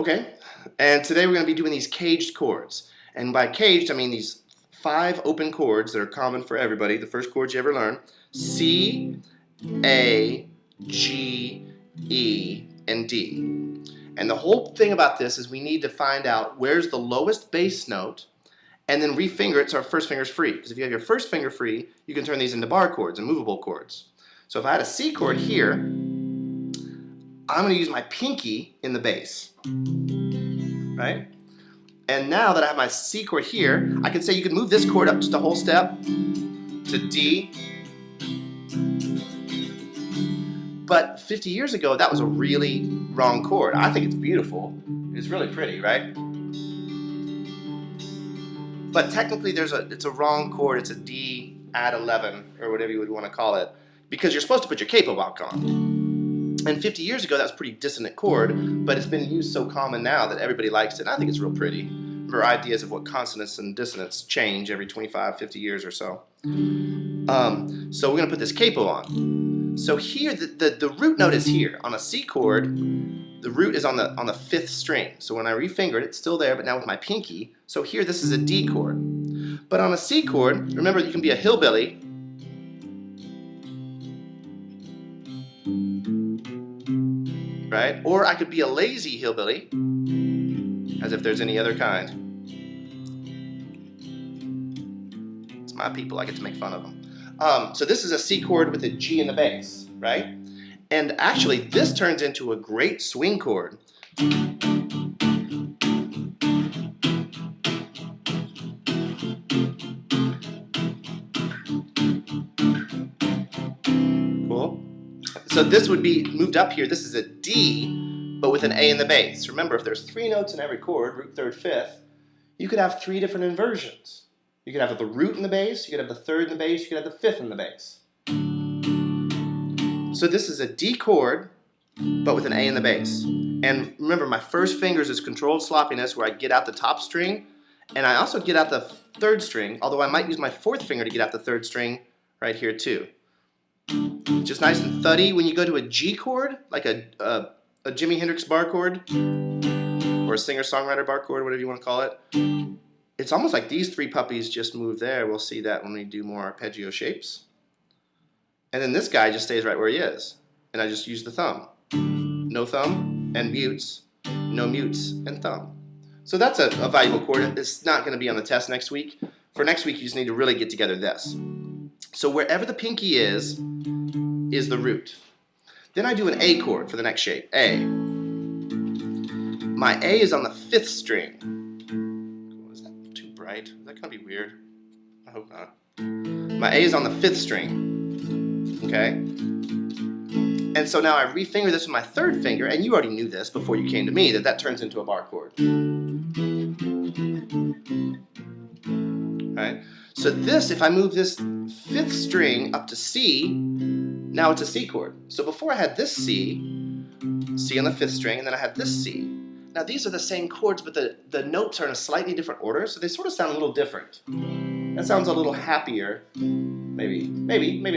Okay, and today we're going to be doing these caged chords. And by caged, I mean these 5 open chords that are common for everybody, the first chords you ever learn. C, A, G, E, and D. And the whole thing about this is we need to find out where's the lowest bass note and then refinger it so our first finger's free. Because if you have your first finger free, you can turn these into bar chords and movable chords. So if I had a C chord here, I'm going to use my pinky in the bass, right? And now that I have my C chord here, I can say you can move this chord up just a whole step to D. But 50 years ago, that was a really wrong chord. I think it's beautiful. It's really pretty, right? But technically, it's a wrong chord. It's a D add 11, or whatever you would want to call it, because you're supposed to put your capo lock on. And 50 years ago, that was a pretty dissonant chord, but it's been used so common now that everybody likes it, and I think it's real pretty. Remember, ideas of what consonants and dissonants change every 25, 50 years or so. So we're going to put this capo on. So here, the root note is here. On a C chord, the root is on the 5th string. So when I refinger it, it's still there, but now with my pinky. So here, this is a D chord. But on a C chord, remember, you can be a hillbilly. Right? Or I could be a lazy hillbilly, as if there's any other kind. It's my people, I get to make fun of them. So this is a C chord with a G in the bass, right? And actually, this turns into a great swing chord. Cool. So this would be moved up here. This is a D, but with an A in the bass. Remember, if there's 3 notes in every chord, root, third, fifth, you could have 3 different inversions. You could have the root in the bass, you could have the third in the bass, you could have the 5th in the bass. So this is a D chord, but with an A in the bass. And remember, my first fingers is controlled sloppiness, where I get out the top string, and I also get out the 3rd string, although I might use my 4th finger to get out the 3rd string right here too. Just nice and thuddy. When you go to a G chord, like a Jimi Hendrix bar chord, or a singer-songwriter bar chord, whatever you want to call it, it's almost like these 3 puppies just move there. We'll see that when we do more arpeggio shapes. And then this guy just stays right where he is. And I just use the thumb. No thumb and mutes, no mutes and thumb. So that's a valuable chord. It's not going to be on the test next week. For next week, you just need to really get together this. So wherever the pinky is the root. Then I do an A chord for the next shape, A. My A is on the 5th string. Oh, is that too bright? Is that going to be weird? I hope not. My A is on the 5th string, okay? And so now I refinger this with my 3rd finger, and you already knew this before you came to me, that turns into a bar chord. Right? So this, if I move this 5th string up to C, now it's a C chord. So before I had this C on the 5th string, and then I had this C. Now these are the same chords, but the notes are in a slightly different order, so they sort of sound a little different. That sounds a little happier. Maybe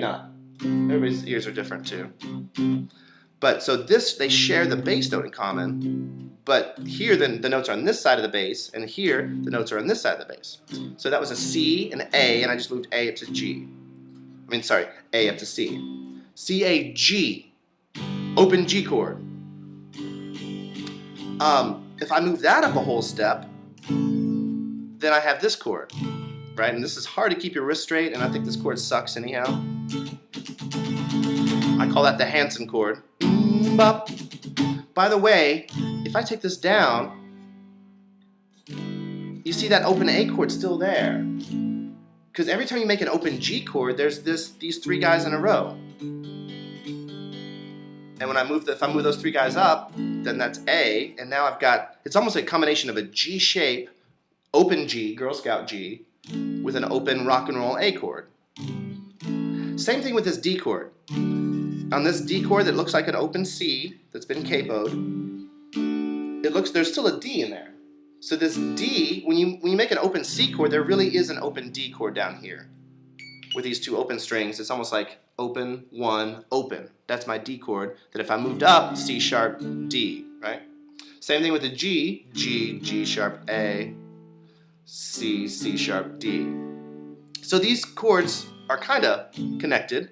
not. Everybody's ears are different too. But so this, they share the bass note in common, but here the notes are on this side of the bass, and here the notes are on this side of the bass. So that was a C and A, and I just moved A up to G. A up to C. C, A, G. Open G chord. If I move that up a whole step, then I have this chord, right? And this is hard to keep your wrist straight, and I think this chord sucks anyhow. I call that the Hanson chord. By the way, if I take this down, you see that open A chord still there. Because every time you make an open G chord, there's these 3 guys in a row. And when if I move those 3 guys up, then that's A, and now I've got, it's almost a combination of a G shape, open G, Girl Scout G, with an open rock and roll A chord. Same thing with this D chord. On this D chord that looks like an open C that's been capoed, there's still a D in there. So this D, when you make an open C chord, there really is an open D chord down here. With these 2 open strings, it's almost like open, 1, open. That's my D chord, that if I moved up, C sharp, D, right? Same thing with the G, G, G sharp, A, C, C sharp, D. So these chords are kind of connected.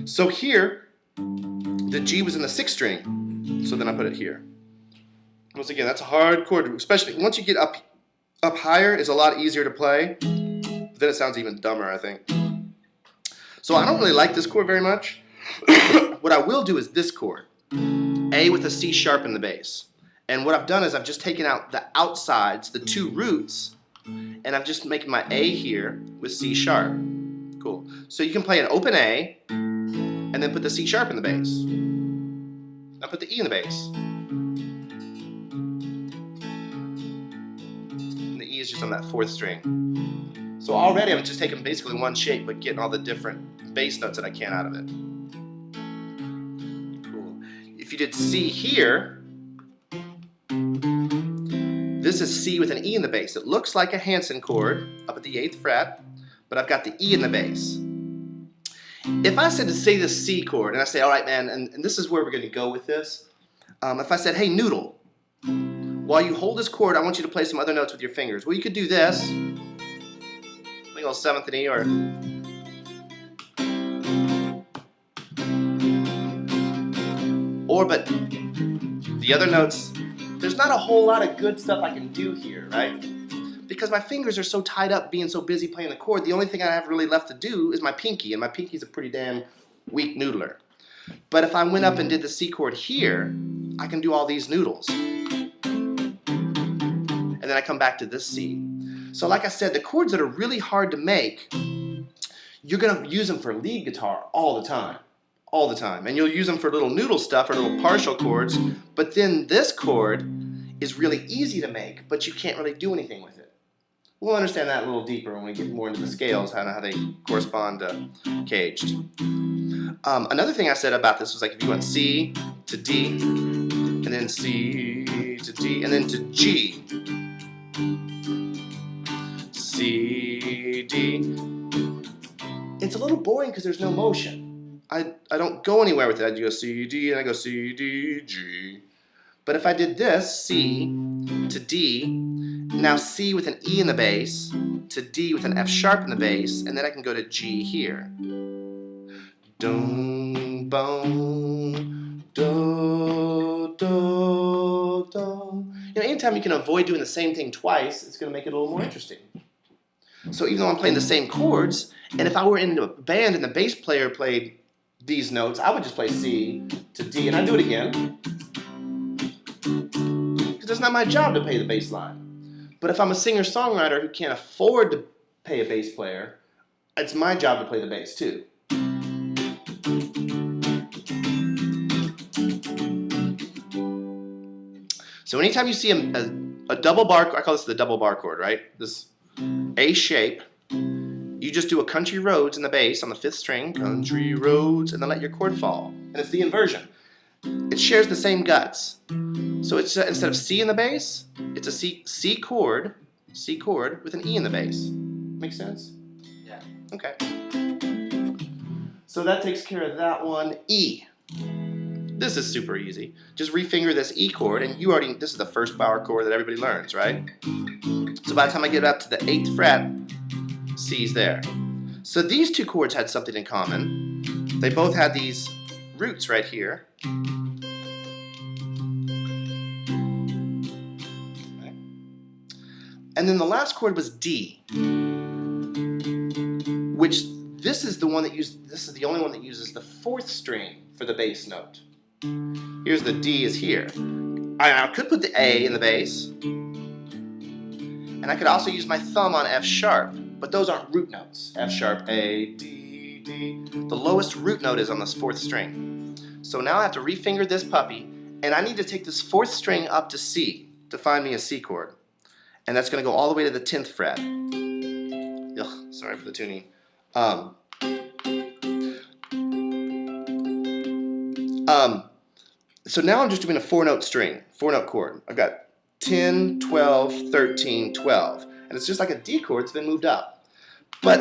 So here, the G was in the 6th string, so then I put it here. Once again, that's a hard chord, especially once you get up higher, it's a lot easier to play. But then it sounds even dumber, I think. So I don't really like this chord very much. What I will do is this chord, A with a C sharp in the bass. And what I've done is I've just taken out the outsides, the 2 roots, and I'm just making my A here with C sharp. Cool. So you can play an open A, and then put the C sharp in the bass. Now put the E in the bass. And the E is just on that 4th string. So already I'm just taking basically one shape, but getting all the different bass notes that I can out of it. Cool. If you did C here, this is C with an E in the bass. It looks like a Hanson chord up at the 8th fret, but I've got the E in the bass. If I said to say this C chord, and I say, all right, man, and this is where we're going to go with this. If I said, hey, noodle, while you hold this chord, I want you to play some other notes with your fingers. Well, you could do this. Like a little 7th and E, or but the other notes, there's not a whole lot of good stuff I can do here, right? Because my fingers are so tied up being so busy playing the chord, the only thing I have really left to do is my pinky, and my pinky's a pretty damn weak noodler. But if I went up and did the C chord here, I can do all these noodles. And then I come back to this C. So like I said, the chords that are really hard to make, you're going to use them for lead guitar all the time. All the time. And you'll use them for little noodle stuff or little partial chords, but then this chord is really easy to make, but you can't really do anything with it. We'll understand that a little deeper when we get more into the scales, how they correspond to caged. Another thing I said about this was like if you went C to D, and then C to D, and then to G, C, D. It's a little boring because there's no motion. I don't go anywhere with it. I go C, D, and I go C, D, G. But if I did this, C to D, now C with an E in the bass, to D with an F sharp in the bass, and then I can go to G here. Dum, bum, do, do, do. Anytime you can avoid doing the same thing twice, it's going to make it a little more interesting. So even though I'm playing the same chords, and if I were in a band and the bass player played these notes, I would just play C to D, and I'd do it again. Because it's not my job to pay the bass line. But if I'm a singer-songwriter who can't afford to pay a bass player, it's my job to play the bass too. So anytime you see a double bar, I call this the double bar chord, right? This A shape, you just do a country roads in the bass on the 5th string, country roads, and then let your chord fall. And it's the inversion. It shares the same guts. So it's instead of C in the bass, it's a C chord with an E in the bass. Make sense? Yeah. Okay. So that takes care of that one. E. This is super easy. Just refinger this E chord, and this is the first power chord that everybody learns, right? So by the time I get up to the 8th fret, C's there. So these two chords had something in common. They both had these roots right here. Okay. And then the last chord was D, which this is the only one that uses the 4th string for the bass note. Here's the D is here. I could put the A in the bass, and I could also use my thumb on F sharp, but those aren't root notes. F sharp, A, D, D. The lowest root note is on this 4th string. So now I have to refinger this puppy, and I need to take this 4th string up to C to find me a C chord. And that's going to go all the way to the 10th fret. Ugh, sorry for the tuning. So now I'm just doing a 4-note string, 4-note chord. I've got 10, 12, 13, 12. And it's just like a D chord, it's been moved up. But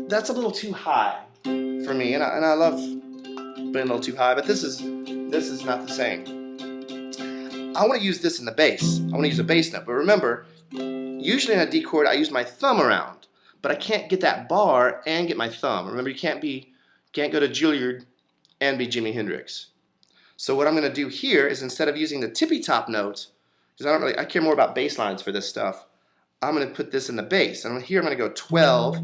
that's a little too high for me, and I love being a little too high, but this is not the same. I want to use this in the bass. I want to use a bass note. But remember, usually in a D chord, I use my thumb around. But I can't get that bar and get my thumb. Remember, you can't go to Juilliard and be Jimi Hendrix. So what I'm going to do here is instead of using the tippy top note, because I care more about bass lines for this stuff, I'm going to put this in the bass. And here I'm going to go 12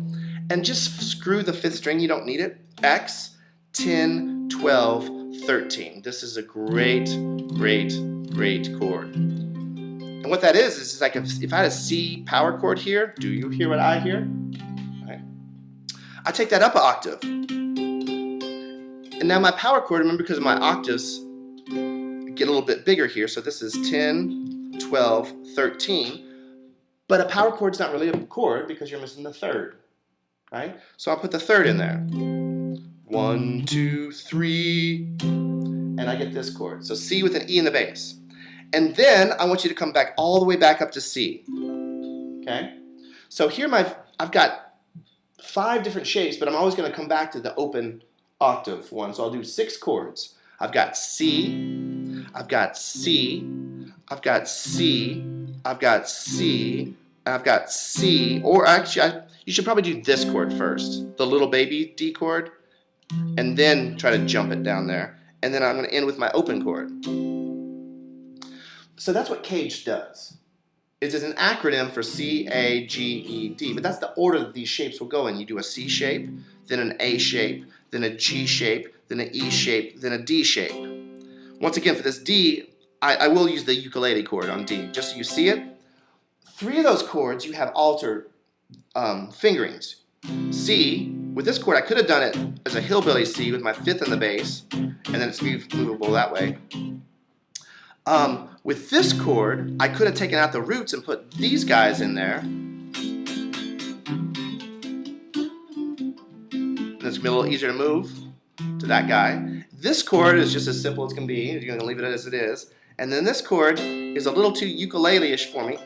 and just screw the 5th string. You don't need it. X, 10, 12, 13. This is a great, great, great chord. And what that is like if I had a C power chord here, do you hear what I hear? Right. I take that up an octave. And now my power chord, remember, because of my octaves, get a little bit bigger here. So this is 10, 12, 13. But a power chord's not really a chord because you're missing the 3rd. Right? So I'll put the 3rd in there. 1, 2, 3. And I get this chord. So C with an E in the bass. And then I want you to come back all the way back up to C. Okay? So here I've got 5 different shapes, but I'm always going to come back to the open octave one. So I'll do 6 chords. I've got C, I've got C, I've got C, I've got C, I've got C, or actually you should probably do this chord first, the little baby D chord, and then try to jump it down there. And then I'm going to end with my open chord. So that's what CAGED does. It's an acronym for C, A, G, E, D, but that's the order that these shapes will go in. You do a C shape, then an A shape, then a G shape, then an E shape, then a D shape. Once again, for this D, I will use the ukulele chord on D, just so you see it. 3 of those chords you have altered fingerings. C, with this chord I could have done it as a hillbilly C with my 5th in the bass, and then it's movable that way. With this chord, I could have taken out the roots and put these guys in there. And it's going to be a little easier to move to that guy. This chord is just as simple as can be. You're going to leave it as it is. And then this chord is a little too ukulele-ish for me.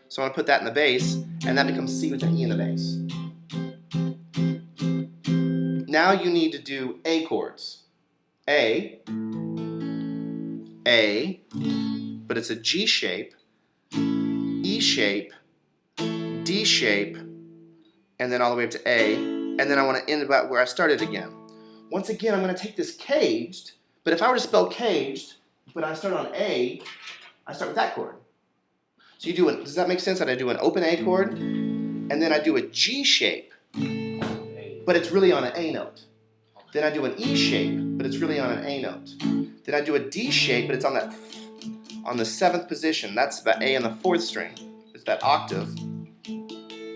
So I'm going to put that in the bass, and that becomes C with an E in the bass. Now you need to do A chords. A, but it's a G shape, E shape, D shape, and then all the way up to A, and then I want to end about where I started again. Once again, I'm going to take this CAGED, but if I were to spell CAGED, but I start on A, I start with that chord. So you do does that make sense that I do an open A chord, and then I do a G shape, but it's really on an A note. Then I do an E shape, but it's really on an A note. Then I do a D shape, but it's on the 7th position. That's the A on the 4th string. It's that octave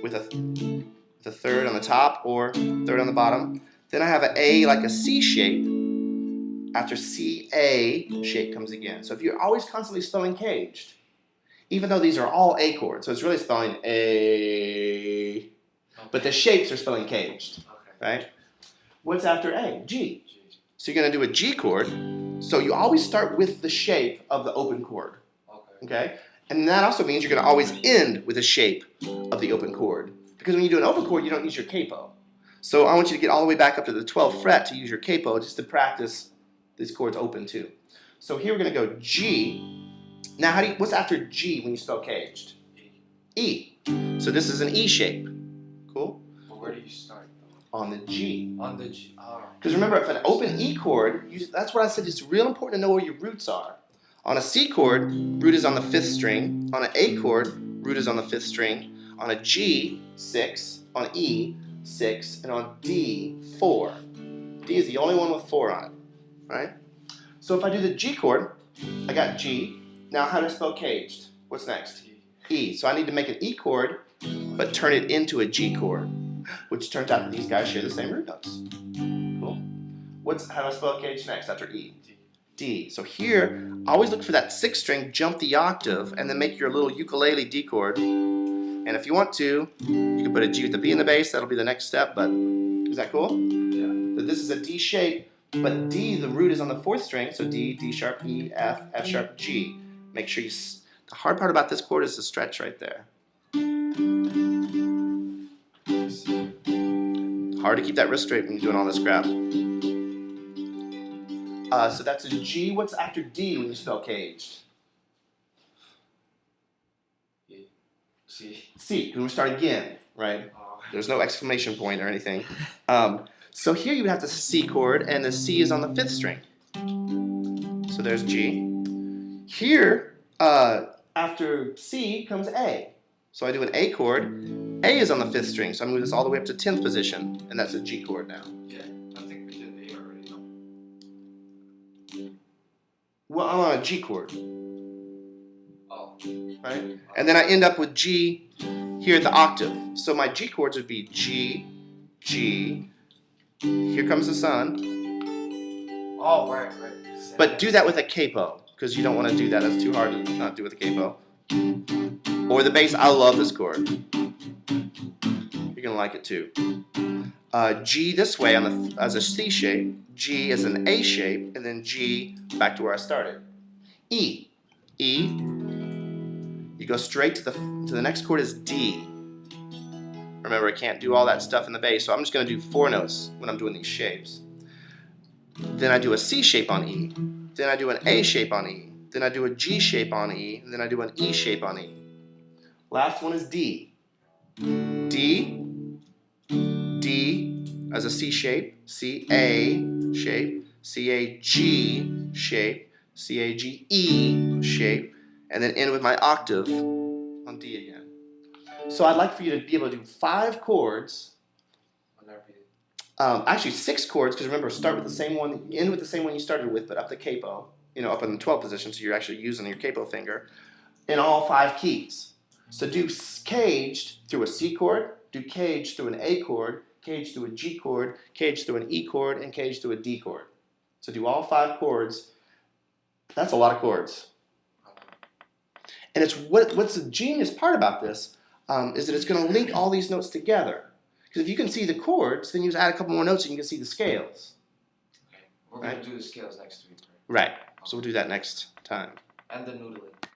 with the 3rd on the top or 3rd on the bottom. Then I have an A like a C shape. After C, A shape comes again. So if you're always constantly spelling CAGED, even though these are all A chords, so it's really spelling A, but the shapes are spelling CAGED, right? What's after A? G. So you're going to do a G chord. So you always start with the shape of the open chord. Okay? And that also means you're going to always end with the shape of the open chord. Because when you do an open chord, you don't use your capo. So I want you to get all the way back up to the 12th fret to use your capo just to practice these chords open too. So here we're going to go G. Now what's after G when you spell CAGED? E. So this is an E shape. Cool? But where do you start? On the G. On the G. Oh. Because remember, if an open E chord, that's what I said, it's real important to know where your roots are. On a C chord, root is on the 5th string. On an A chord, root is on the 5th string. On a G, 6. On E, 6. And on D, 4. D is the only one with 4 on it. Right? So if I do the G chord, I got G. Now how do I spell CAGED? What's next? E. So I need to make an E chord, but turn it into a G chord, which turns out that these guys share the same root notes. Cool. How do I spell CAGED next after E? D. So here, always look for that 6th string, jump the octave, and then make your little ukulele D chord. And if you want to, you can put a G with the B in the bass. That'll be the next step, but is that cool? Yeah. So this is a D shape, but D, the root is on the 4th string, so D, D sharp, E, F, F sharp, G. Make sure the hard part about this chord is the stretch right there. Hard to keep that wrist straight when you're doing all this crap. So that's a G. What's after D when you spell CAGED? C. C, because we start again, right? Oh. There's no exclamation point or anything. So here you would have the C chord, and the C is on the 5th string. So there's G. Here, after C comes A. So I do an A chord. A is on the 5th string, so I move this all the way up to 10th position, and that's a G chord now. Yeah, I think we did A already. No? Well, I'm on a G chord, Oh. right? And then I end up with G here at the octave. So my G chords would be G, G. Here comes the sun. Oh, right. But do that with a capo, because you don't want to do that. That's too hard to not do with a capo. Or the bass. I love this chord. You're gonna like it too. G this way as a C shape, G as an A shape, and then G back to where I started. E, E. You go straight to the next chord is D. Remember, I can't do all that stuff in the bass, so I'm just gonna do 4 notes when I'm doing these shapes. Then I do a C shape on E. Then I do an A shape on E. Then I do a G shape on E. And then I do an E shape on E. Last one is D. D, D as a C shape, C A shape, C A G shape, C A G E shape, and then end with my octave on D again. So I'd like for you to be able to do 5 chords. Actually 6 chords, because remember, start with the same one, end with the same one you started with, but up the capo, up in the 12th position, so you're actually using your capo finger, in all 5 keys. So do caged through a C chord, do caged through an A chord, caged through a G chord, caged through an E chord, and caged through a D chord. So do all 5 chords. That's a lot of chords. And it's what's the genius part about this is that it's going to link all these notes together. Because if you can see the chords, then you just add a couple more notes and you can see the scales. Okay. We're going to do the scales next week. Right. So we'll do that next time. And the noodling.